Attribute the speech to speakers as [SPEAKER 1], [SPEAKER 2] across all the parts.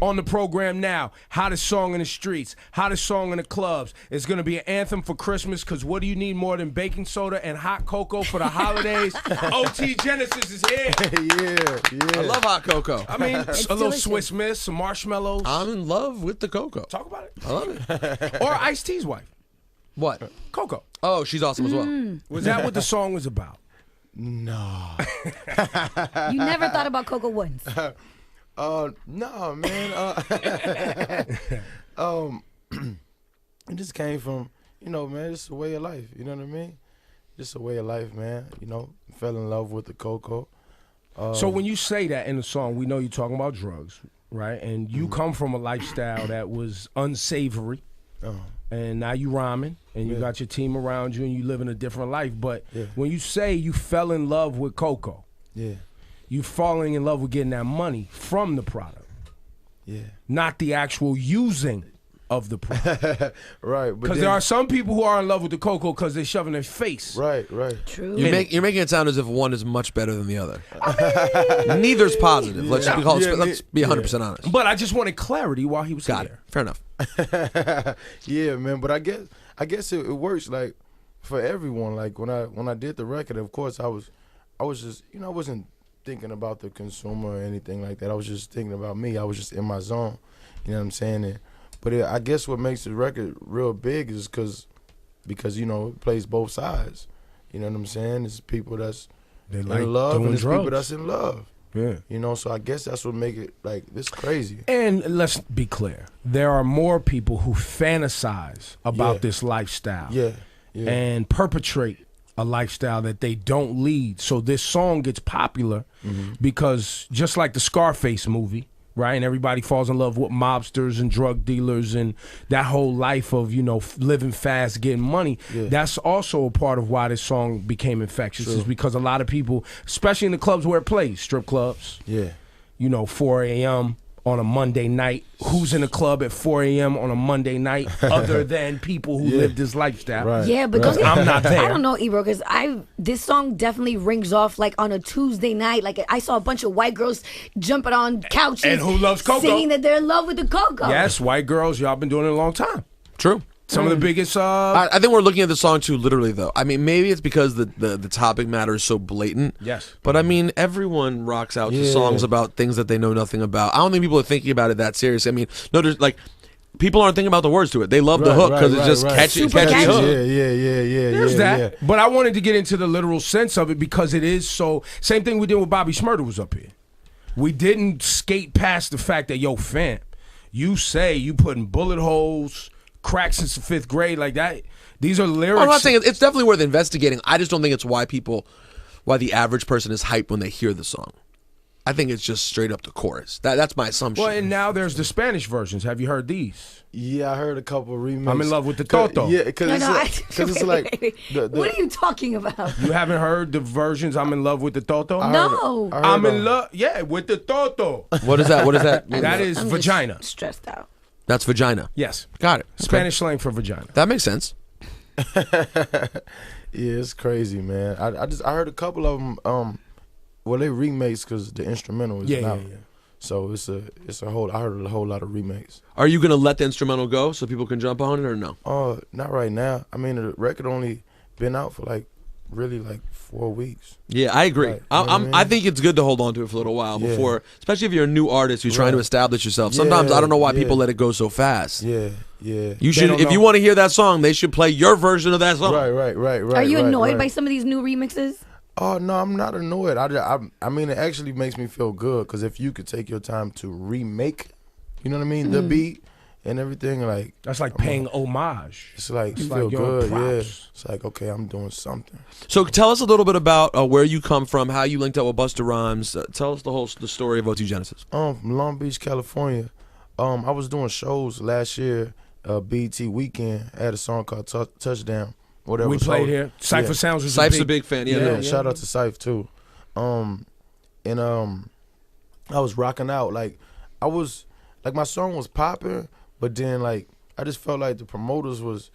[SPEAKER 1] on the program now. Hottest song in the streets, hottest song in the clubs. It's going to be an anthem for Christmas because what do you need more than baking soda and hot cocoa for the holidays? OT Genasis is here.
[SPEAKER 2] Yeah. I love hot cocoa.
[SPEAKER 1] I mean, a little Swiss Miss, some marshmallows.
[SPEAKER 2] I'm in love with the cocoa.
[SPEAKER 1] Talk about it.
[SPEAKER 2] I love it.
[SPEAKER 1] Or Ice-T's wife.
[SPEAKER 2] What?
[SPEAKER 1] Coco.
[SPEAKER 2] Oh, she's awesome as well.
[SPEAKER 1] Was that what the song was about?
[SPEAKER 3] No.
[SPEAKER 4] You never thought about Coco once.
[SPEAKER 3] No, man. It just came from, man, it's a way of life. You know what I mean? Just a way of life, man. Fell in love with the cocoa.
[SPEAKER 1] So when you say that in the song, we know you're talking about drugs, right? And you come from a lifestyle that was unsavory. And now you rhyming, and you got your team around you, and you living a different life. But when you say you fell in love with cocoa, you falling in love with getting that money from the product, not the actual using of the product.
[SPEAKER 3] Right.
[SPEAKER 1] Because there are some people who are in love with the cocoa because they shove in their face.
[SPEAKER 3] Right.
[SPEAKER 4] True.
[SPEAKER 2] You're making it sound as if one is much better than the other. Neither's positive. Let's be 100% honest.
[SPEAKER 1] But I just wanted clarity while he was
[SPEAKER 2] Got
[SPEAKER 1] here.
[SPEAKER 2] it. Fair enough.
[SPEAKER 3] Yeah, man. But I guess it works like for everyone. Like when I did the record, of course I was just I wasn't thinking about the consumer or anything like that. I was just thinking about me. I was just in my zone. You know what I'm saying? But I guess what makes the record real big is because it plays both sides. You know what I'm saying? It's people that's in love and it's people that's in love. Yeah. So I guess that's what make it like this crazy.
[SPEAKER 1] And let's be clear. There are more people who fantasize about this lifestyle.
[SPEAKER 3] Yeah.
[SPEAKER 1] And perpetrate a lifestyle that they don't lead. So this song gets popular because just like the Scarface movie, right? And everybody falls in love with mobsters and drug dealers and that whole life of, living fast, getting money. Yeah. That's also a part of why this song became infectious is because a lot of people, especially in the clubs where it plays, strip clubs, 4 a.m. on a Monday night. Who's in a club at 4 a.m. on a Monday night other than people who live this lifestyle?
[SPEAKER 3] Right.
[SPEAKER 4] Yeah, but
[SPEAKER 1] I'm not there.
[SPEAKER 4] I don't know, Ebro, because this song definitely rings off like on a Tuesday night. Like I saw a bunch of white girls jumping on couches
[SPEAKER 1] And who loves cocoa?
[SPEAKER 4] singing that they're in love with the cocoa.
[SPEAKER 1] Yes, white girls, y'all been doing it a long time.
[SPEAKER 2] True.
[SPEAKER 1] Some of the biggest.
[SPEAKER 2] I think we're looking at the song too literally, though. I mean, maybe it's because the topic matter is so blatant.
[SPEAKER 1] Yes.
[SPEAKER 2] But I mean, everyone rocks out to songs about things that they know nothing about. I don't think people are thinking about it that seriously. I mean, no, there's like people aren't thinking about the words to it. They love the hook because it's just catchy hook.
[SPEAKER 3] Yeah.
[SPEAKER 1] There's that. But I wanted to get into the literal sense of it because it is so. Same thing we did with Bobby Shmurda was up here. We didn't skate past the fact that fam, you say you putting bullet holes. Crack since the 5th grade like that. These are lyrics.
[SPEAKER 2] I'm not saying it's definitely worth investigating. I just don't think it's why the average person is hyped when they hear the song. I think it's just straight up the chorus. That's my assumption.
[SPEAKER 1] Well, and now there's the Spanish versions. Have you heard these?
[SPEAKER 3] Yeah, I heard a couple of remakes.
[SPEAKER 1] I'm in love with the Toto.
[SPEAKER 3] Yeah, because it's like
[SPEAKER 4] what are you talking about?
[SPEAKER 1] You haven't heard the versions I'm in love with the Toto?
[SPEAKER 4] No.
[SPEAKER 1] I'm in love, with the Toto.
[SPEAKER 2] What is that? What is that?
[SPEAKER 1] That is
[SPEAKER 4] I'm
[SPEAKER 1] vagina.
[SPEAKER 4] Just stressed out.
[SPEAKER 2] That's vagina.
[SPEAKER 1] Yes.
[SPEAKER 2] Got it.
[SPEAKER 1] Spanish slang for vagina.
[SPEAKER 2] That makes sense.
[SPEAKER 3] Yeah, it's crazy, man. I heard a couple of them. Well, they remakes because the instrumental is out. Yeah. So it's a whole. I heard a whole lot of remakes.
[SPEAKER 2] Are you gonna let the instrumental go so people can jump on it or no?
[SPEAKER 3] Not right now. I mean, the record only been out for really 4 weeks.
[SPEAKER 2] Yeah, I agree.
[SPEAKER 3] Right.
[SPEAKER 2] I think it's good to hold on to it for a little while before, especially if you're a new artist who's trying to establish yourself. Sometimes I don't know why people let it go so fast.
[SPEAKER 3] Yeah.
[SPEAKER 2] You should, if you want to hear that song, they should play your version of that song.
[SPEAKER 3] Right.
[SPEAKER 4] Are you annoyed by some of these new remixes?
[SPEAKER 3] Oh no, I'm not annoyed. I mean, it actually makes me feel good because if you could take your time to remake, you know what I mean, the beat and everything,
[SPEAKER 1] that's like paying homage.
[SPEAKER 3] It's like you feel good, yeah. It's like okay, I'm doing something.
[SPEAKER 2] So tell us a little bit about where you come from, how you linked up with Busta Rhymes. Tell us the story of OT Genasis.
[SPEAKER 3] From Long Beach, California. I was doing shows last year, BET Weekend. I had a song called Touchdown. Whatever.
[SPEAKER 1] We played here. Cypher Sounds was
[SPEAKER 2] Cypher's a big fan. Yeah.
[SPEAKER 3] Shout out to Cypher too. And I was rocking out. I was my song was popping, but then I just felt like the promoters was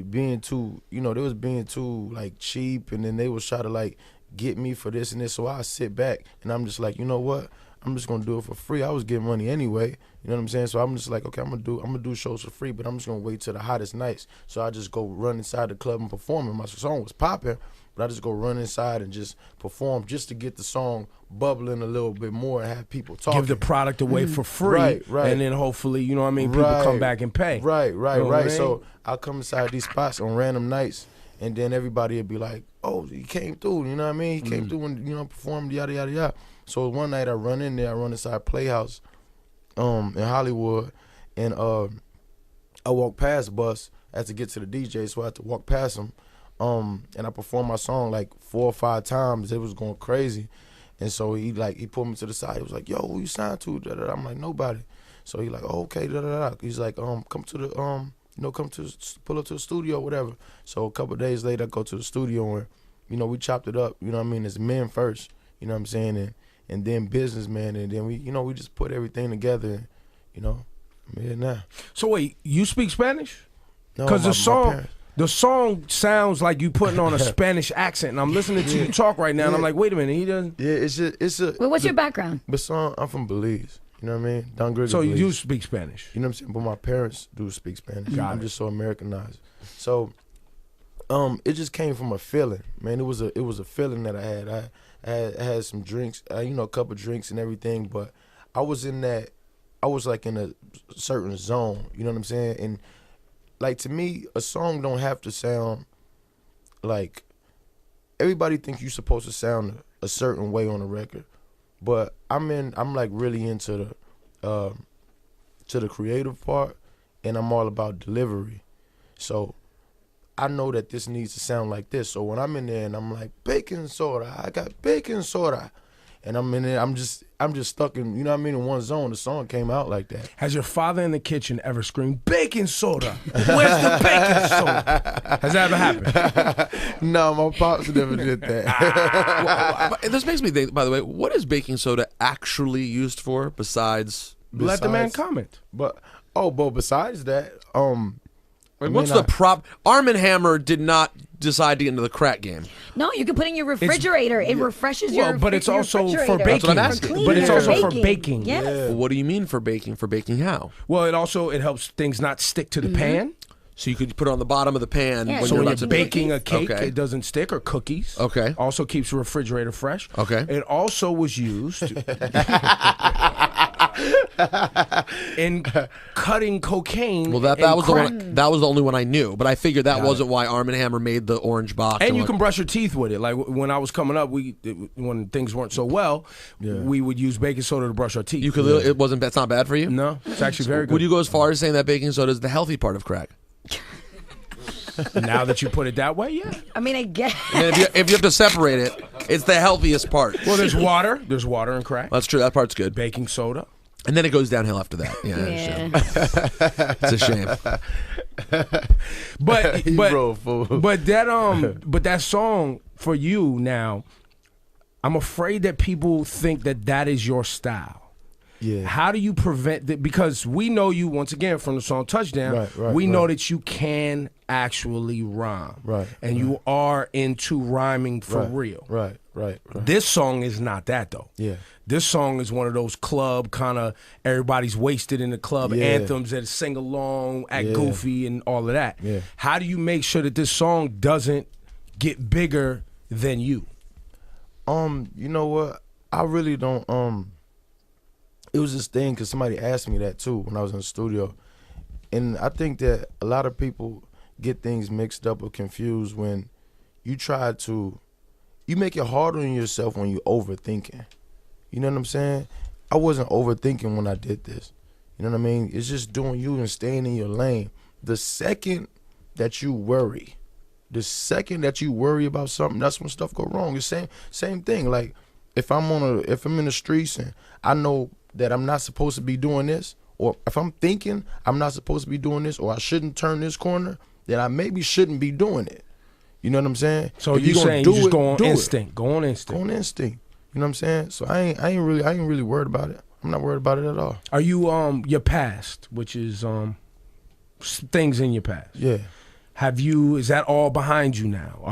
[SPEAKER 3] being too, they was being too cheap, and then they was trying to get me for this and this. So I sit back and I'm just like, you know what? I'm just gonna do it for free. I was getting money anyway. You know what I'm saying? So I'm just like, okay, I'm gonna do shows for free, but I'm just gonna wait till the hottest nights. So I just go run inside the club and perform. And my song was popping, but I just go run inside and just perform just to get the song bubbling a little bit more and have people talking.
[SPEAKER 1] Give the product away for free,
[SPEAKER 3] right.
[SPEAKER 1] and then hopefully, you know what I mean, people come back and pay.
[SPEAKER 3] Right.
[SPEAKER 1] You know what I mean?
[SPEAKER 3] So I'll come inside these spots on random nights, and then everybody would be like, oh, he came through, you know what I mean? He came through and, you know, performed, yada, yada, yada. So one night I run in there, I run inside Playhouse in Hollywood, and I walk past the bus as to get to the DJ, so I had to walk past him. And I performed my song like 4 or 5 times. It was going crazy. And so he pulled me to the side. He was like, yo, who you signed to? Da, da, da. I'm like, nobody. So he like, oh, okay, da, da, da. He's like, pull up to the studio, whatever. So a couple of days later, I go to the studio and, you know, we chopped it up, you know what I mean, as men first, you know what I'm saying, and then businessman, and then we, you know, we just put everything together, and, you know, I'm here now.
[SPEAKER 1] So wait, you speak Spanish?
[SPEAKER 3] No,
[SPEAKER 1] Because
[SPEAKER 3] my
[SPEAKER 1] the song sounds like you putting on a Spanish accent, and I'm listening to you talk right now, and I'm like, wait a minute, he doesn't.
[SPEAKER 3] Yeah, it's a.
[SPEAKER 4] Well, what's your background?
[SPEAKER 3] But son, I'm from Belize. You know what I mean? Don Griggs.
[SPEAKER 1] So you
[SPEAKER 3] Belize.
[SPEAKER 1] do speak Spanish?
[SPEAKER 3] You know what I'm saying? But my parents do speak Spanish.
[SPEAKER 1] Got
[SPEAKER 3] I'm
[SPEAKER 1] it.
[SPEAKER 3] just so Americanized. So, it just came from a feeling, man. It was a feeling that I had. I had some drinks, you know, a couple drinks and everything. But I was like in a certain zone. You know what I'm saying? And like, to me, a song don't have to sound like, everybody thinks you're supposed to sound a certain way on a record, but I'm like really into the creative part, and I'm all about delivery. So I know that this needs to sound like this. So when I'm in there and I'm like, baking soda, I got baking soda, and I'm in there, I'm just stuck in, you know what I mean, in one zone. The song came out like that.
[SPEAKER 1] Has your father in the kitchen ever screamed, baking soda? Where's the baking soda? Has that ever happened?
[SPEAKER 3] No, my pops never did that.
[SPEAKER 2] This makes me think, by the way, what is baking soda actually used for besides?
[SPEAKER 1] Let the man comment.
[SPEAKER 3] But besides that,
[SPEAKER 2] What's the prop? Arm & Hammer did not decide to get into the crack game.
[SPEAKER 4] No, you can put it in your refrigerator. It refreshes your
[SPEAKER 1] Well, but it's
[SPEAKER 4] your
[SPEAKER 1] also for
[SPEAKER 4] refrigerator.
[SPEAKER 1] baking.
[SPEAKER 2] what I'm asking.
[SPEAKER 1] But it's
[SPEAKER 4] For
[SPEAKER 1] also for baking.
[SPEAKER 4] Yes.
[SPEAKER 2] Well, what do you mean for baking? For baking how?
[SPEAKER 1] Well, it helps things not stick to the pan.
[SPEAKER 2] So you could put it on the bottom of the pan
[SPEAKER 4] Yeah,
[SPEAKER 2] when
[SPEAKER 1] So
[SPEAKER 2] you're
[SPEAKER 1] when
[SPEAKER 2] about
[SPEAKER 1] you're
[SPEAKER 2] to
[SPEAKER 1] baking a cake,
[SPEAKER 2] Okay.
[SPEAKER 1] it doesn't stick, or cookies.
[SPEAKER 2] Okay.
[SPEAKER 1] Also keeps the refrigerator fresh.
[SPEAKER 2] Okay.
[SPEAKER 1] It also was used in cutting cocaine.
[SPEAKER 2] Well, that
[SPEAKER 1] and
[SPEAKER 2] was
[SPEAKER 1] crack.
[SPEAKER 2] the one. That was the only one I knew. But I figured that wasn't why Arm & Hammer made the orange box.
[SPEAKER 1] And you can brush your teeth with it. Like when I was coming up, when things weren't so well, we would use baking soda to brush our teeth.
[SPEAKER 2] You could. It wasn't. That's not bad for you.
[SPEAKER 1] No, it's actually very good.
[SPEAKER 2] Would you go as far as saying that baking soda is the healthy part of crack?
[SPEAKER 1] Now that you put it that way, yeah.
[SPEAKER 4] I mean, I guess.
[SPEAKER 2] And if you have to separate it, it's the healthiest part.
[SPEAKER 1] Well, there's water. There's water in crack.
[SPEAKER 2] That's true. That part's good.
[SPEAKER 1] Baking soda.
[SPEAKER 2] And then it goes downhill after that. Yeah, it's a shame.
[SPEAKER 1] But that song for you now, I'm afraid that people think that is your style.
[SPEAKER 3] Yeah.
[SPEAKER 1] How do you prevent that? Because we know you, once again, from the song Touchdown, we know that you can actually rhyme.
[SPEAKER 3] Right.
[SPEAKER 1] And you are into rhyming for real.
[SPEAKER 3] Right.
[SPEAKER 1] This song is not that, though.
[SPEAKER 3] Yeah.
[SPEAKER 1] This song is one of those club kind of, everybody's wasted in the club anthems that sing along, act goofy and all of that.
[SPEAKER 3] Yeah.
[SPEAKER 1] How do you make sure that this song doesn't get bigger than you?
[SPEAKER 3] You know what? I really don't, it was this thing because somebody asked me that too when I was in the studio. And I think that a lot of people get things mixed up or confused when you make it harder on yourself when you're overthinking. You know what I'm saying? I wasn't overthinking when I did this. You know what I mean? It's just doing you and staying in your lane. The second that you worry about something, that's when stuff go wrong. It's same thing. Like if I'm in the streets and I know that I'm not supposed to be doing this, or if I'm thinking I'm not supposed to be doing this, or I shouldn't turn this corner, then I maybe shouldn't be doing it. You know what I'm saying?
[SPEAKER 1] So you saying you just go on instinct. Go on instinct.
[SPEAKER 3] Go on instinct. You know what I'm saying? So I ain't really worried about it. I'm not worried about it at all.
[SPEAKER 1] Are you your past, which is things in your past?
[SPEAKER 3] Yeah.
[SPEAKER 1] Is that all behind you now?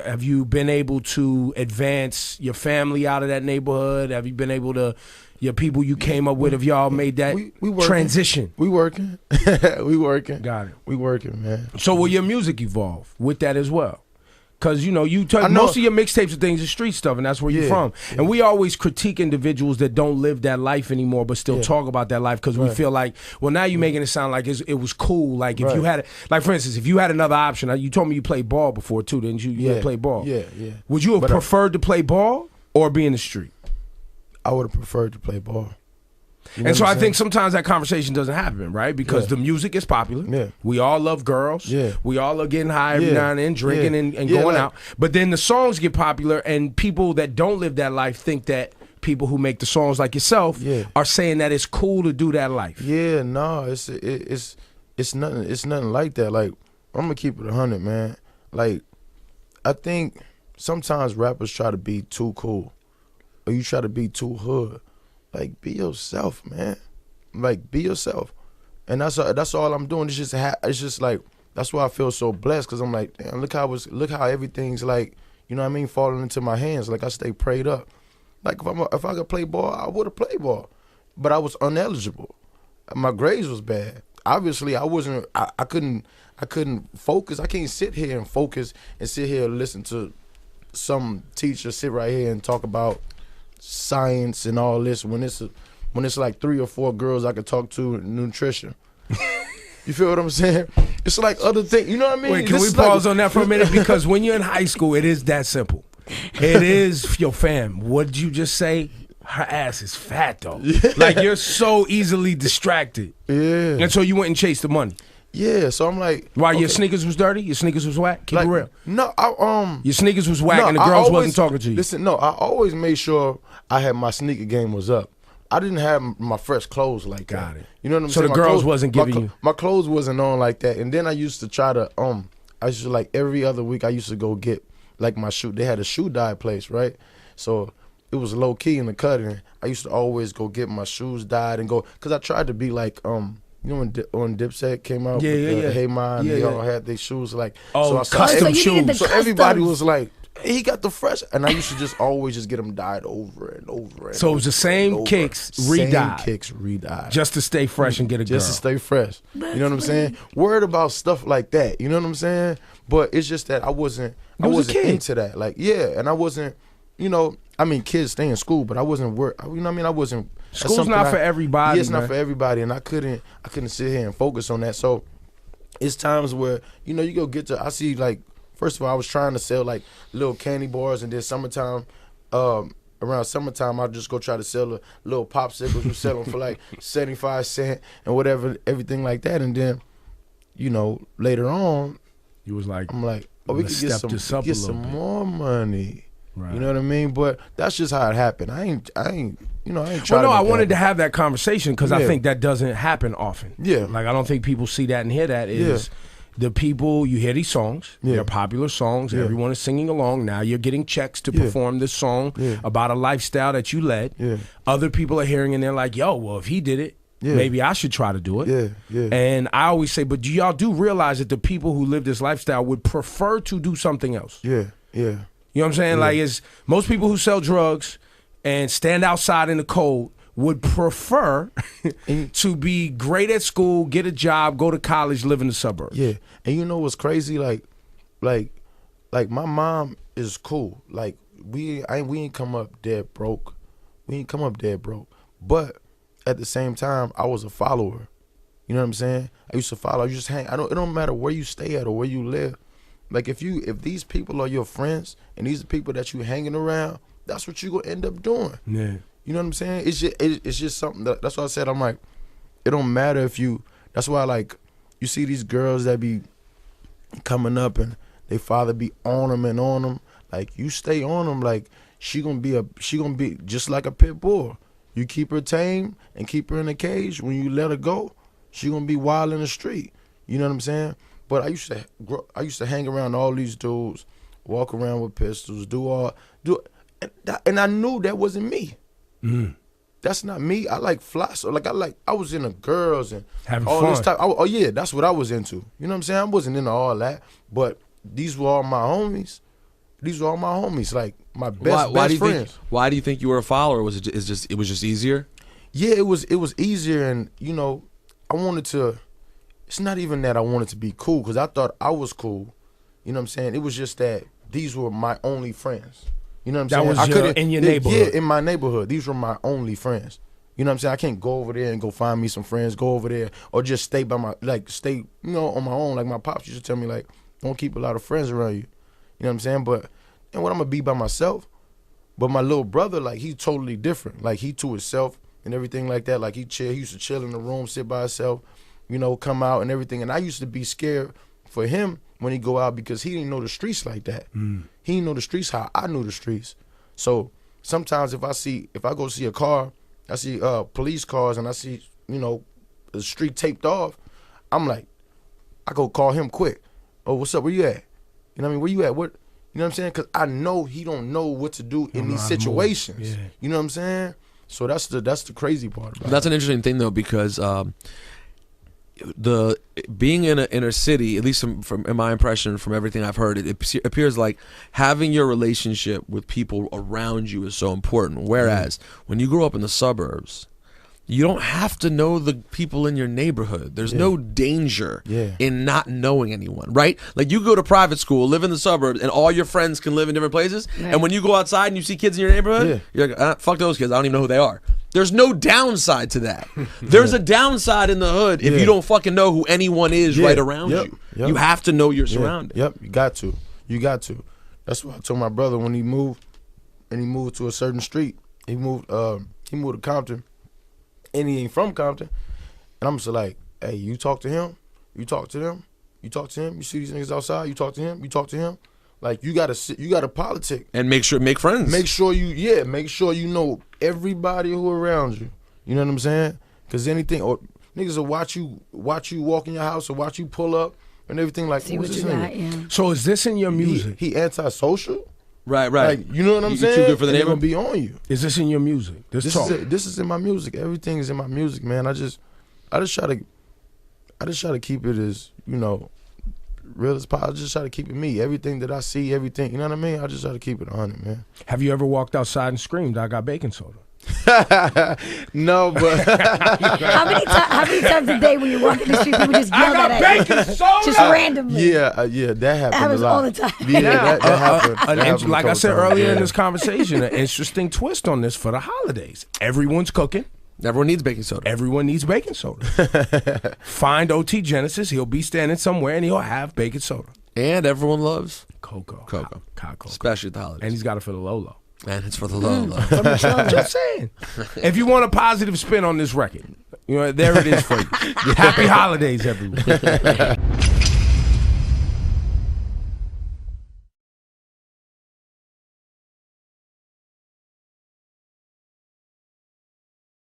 [SPEAKER 1] Have you been able to advance your family out of that neighborhood? Have you been able to, your people you came up with, have y'all made that transition?
[SPEAKER 3] We working. We working.
[SPEAKER 1] Got it.
[SPEAKER 3] We working, man.
[SPEAKER 1] So will your music evolve with that as well? Because, most of your mixtapes and things are street stuff, and that's where you're from. Yeah. And we always critique individuals that don't live that life anymore but still talk about that life because we feel like, well, now you're making it sound like it was cool. Like, if you had, like, for instance, if you had another option, you told me you played ball before, too, didn't you? You had played ball.
[SPEAKER 3] Yeah.
[SPEAKER 1] Would you have preferred to play ball or be in the street?
[SPEAKER 3] I would have preferred to play ball.
[SPEAKER 1] And so I think sometimes that conversation doesn't happen, right? Because the music is popular. Yeah. We all love girls. Yeah. We all are getting high every now and then, drinking and going out. But then the songs get popular, and people that don't live that life think that people who make the songs like yourself are saying that it's cool to do that life.
[SPEAKER 3] Yeah, no, it's nothing like that. Like, I'm gonna keep it 100, man. Like, I think sometimes rappers try to be too cool, or you try to be too hood. Like, be yourself, man. Like, be yourself, and that's all I'm doing. It's just like, that's why I feel so blessed, because I'm like, damn, look how everything's like, you know what I mean, falling into my hands. Like, I stay prayed up. Like, if I could play ball, I would have played ball, but I was ineligible. My grades was bad. Obviously, I wasn't. I couldn't focus. I can't sit here and focus and sit here and listen to some teacher sit right here and talk about science and all this when it's like 3 or 4 girls I could talk to in nutrition. You feel what I'm saying? It's like other things. You know what I mean?
[SPEAKER 1] Wait, can we pause on that for a minute? Because when you're in high school, it is that simple. It is, yo, fam, what did you just say? Her ass is fat, though. Yeah. Like, you're so easily distracted. Yeah. And so you went and chased the money.
[SPEAKER 3] Yeah, so I'm like,
[SPEAKER 1] why, your sneakers was dirty? Your sneakers was whack? Keep it real.
[SPEAKER 3] No,
[SPEAKER 1] your sneakers was whack and the girls wasn't talking to you.
[SPEAKER 3] Listen, no, I always made sure I had my sneaker game was up. I didn't have my fresh clothes like that.
[SPEAKER 1] Got it.
[SPEAKER 3] You know what I'm saying?
[SPEAKER 1] So the girls wasn't giving you.
[SPEAKER 3] My clothes wasn't on like that. And then I used to try to I used to, like, every other week I used to go get like my shoe. They had a shoe dye place, right? So it was low key in the cutting. I used to always go get my shoes dyed and go, because I tried to be like you know when Dipset came out with Hey Ma, they all had their shoes like
[SPEAKER 1] custom shoes.
[SPEAKER 3] So everybody was like, he got the fresh, and I used to just always just get them dyed over and over. And
[SPEAKER 1] so it was the same kicks re-dyed.
[SPEAKER 3] Same kicks re-dyed.
[SPEAKER 1] Just to stay fresh and get a girl.
[SPEAKER 3] Just to stay fresh. You know what I'm saying? Worried about stuff like that. You know what I'm saying? But it's just that I wasn't into that. Like, and I wasn't, I mean, kids stay in school, but I wasn't worried. You know what I mean? I wasn't.
[SPEAKER 1] School's not for everybody.
[SPEAKER 3] Yeah, it's not for everybody, and I couldn't sit here and focus on that. So it's times where, you go get to, I see, like, first of all, I was trying to sell like little candy bars, and then around summertime, I'd just go try to sell a little popsicles. We sell them for like 75 cents and whatever, everything like that. And then, later on,
[SPEAKER 1] you was like,
[SPEAKER 3] I'm like, oh, we could get some more money. Right. You know what I mean? But that's just how it happened. I ain't trying
[SPEAKER 1] Well, no, I wanted to have that conversation because I think that doesn't happen often.
[SPEAKER 3] Yeah.
[SPEAKER 1] Like, I don't think people see that and hear that is the people, you hear these songs, they're popular songs, everyone is singing along. Now you're getting checks to perform this song about a lifestyle that you led. Yeah. Other people are hearing and they're like, yo, well, if he did it, maybe I should try to do it. Yeah. And I always say, but y'all do realize that the people who live this lifestyle would prefer to do something else. Yeah. You know what I'm saying? Like, it's most people who sell drugs and stand outside in the cold would prefer to be great at school, get a job, go to college, live in the suburbs. Yeah. And you know what's crazy? Like my mom is cool. Like, we ain't come up dead broke. But at the same time, I was a follower. You know what I'm saying? I used to follow. You just hang. It don't matter where you stay at or where you live. Like, if these people are your friends and these are people that you hanging around, that's what you gonna end up doing. Yeah. You know what I'm saying? It's just something that's why I said, I'm like, it don't matter if you. That's why, like, you see these girls that be coming up and they father be on them. Like, you stay on them. Like, she gonna be just like a pit bull. You keep her tame and keep her in a cage. When you let her go, she gonna be wild in the street. You know what I'm saying? But I used to hang around all these dudes, walk around with pistols, and I knew that wasn't me. Mm.
[SPEAKER 3] that's not me. I like fly. So like I was into girls and
[SPEAKER 1] having
[SPEAKER 3] all
[SPEAKER 1] fun.
[SPEAKER 3] this type. Oh yeah, that's what I was into. You know what I'm saying? I wasn't into all that, but these were all my homies. These were all my homies, like my best friends.
[SPEAKER 2] Why do you think you were a follower? Was it was just easier?
[SPEAKER 3] Yeah, it was easier, and you know, I wanted to. It's not even that I wanted to be cool, because I thought I was cool. You know what I'm saying? It was just that these were my only friends. You know what I'm saying?
[SPEAKER 1] That was in your neighborhood.
[SPEAKER 3] Yeah, in my neighborhood. These were my only friends. You know what I'm saying? I can't go over there and go find me some friends, go over there, or just stay on my own. Like my pops used to tell me, like, don't keep a lot of friends around you. You know what I'm saying? But, and what I'm going to be by myself. But my little brother, like, he's totally different. Like, he to himself and everything like that. Like, he used to chill in the room, sit by himself, you know, come out and everything. And I used to be scared for him when he go out, because he didn't know the streets like that. He didn't know the streets how I knew the streets. So sometimes if I go see a car, I see police cars, and I see, you know, the street taped off, I'm like, I go call him quick. Oh, what's up? Where you at? You know what I mean? Where you at? What? You know what I'm saying? Because I know he don't know what to do in these situations. Yeah. You know what I'm saying? So that's the crazy part about it.
[SPEAKER 2] That's an interesting thing, though, because the being in an inner city, at least from in my impression, from everything I've heard, it appears like having your relationship with people around you is so important. Whereas when you grow up in the suburbs, you don't have to know the people in your neighborhood. There's no danger in not knowing anyone, right? Like, you go to private school, live in the suburbs, and all your friends can live in different places. Right. And when you go outside and you see kids in your neighborhood, you're like, fuck those kids. I don't even know who they are. There's no downside to that. There's a downside in the hood if you don't fucking know who anyone is right around you. You have to know your surroundings.
[SPEAKER 3] Yep, you got to. You got to. That's what I told my brother when he moved, and he moved to a certain street. He moved to Compton, and he ain't from Compton. And I'm just like, hey, you talk to him, you talk to them, you talk to him. You see these niggas outside, you talk to him, you talk to him. Like, you gotta politic
[SPEAKER 2] and make friends.
[SPEAKER 3] Make sure you know everybody who around you. You know what I'm saying? Because anything, or niggas will watch you walk in your house, or watch you pull up and everything. Like,
[SPEAKER 4] see
[SPEAKER 3] who's
[SPEAKER 4] what
[SPEAKER 3] this
[SPEAKER 4] you
[SPEAKER 3] nigga?
[SPEAKER 4] got, yeah.
[SPEAKER 1] So is this in your music?
[SPEAKER 3] He antisocial.
[SPEAKER 2] Right.
[SPEAKER 3] Like, you know what I'm saying?
[SPEAKER 2] Too good for the
[SPEAKER 3] They're
[SPEAKER 2] neighborhood.
[SPEAKER 3] gonna be on you.
[SPEAKER 1] Is this in your music? This
[SPEAKER 3] is in my music. Everything is in my music, man. I just try to keep it as, you know, real as possible. I just try to keep it me. Everything that I see, everything, you know what I mean? I just try to keep it 100, man.
[SPEAKER 1] Have you ever walked outside and screamed, I got baking soda?
[SPEAKER 3] No, but
[SPEAKER 4] how many times a day when you walk in the street, people just yell that at you?
[SPEAKER 1] Baking soda!
[SPEAKER 4] Just randomly.
[SPEAKER 3] Yeah, that happened
[SPEAKER 4] happens
[SPEAKER 3] a lot.
[SPEAKER 4] all the time.
[SPEAKER 3] Yeah, that happened.
[SPEAKER 1] Like I said earlier in this
[SPEAKER 3] conversation.
[SPEAKER 1] conversation, an interesting twist on this for the holidays. Everyone's cooking.
[SPEAKER 2] Everyone needs baking soda.
[SPEAKER 1] Everyone needs baking soda. Find OT Genasis. He'll be standing somewhere and he'll have baking soda.
[SPEAKER 2] And everyone loves
[SPEAKER 1] Cocoa. Cocoa.
[SPEAKER 2] Especially at the holidays.
[SPEAKER 1] And he's got it for the Lolo.
[SPEAKER 2] And it's for the low.
[SPEAKER 1] From the children. Just saying. If you want a positive spin on this record, you know, there it is for you. Happy holidays, everyone.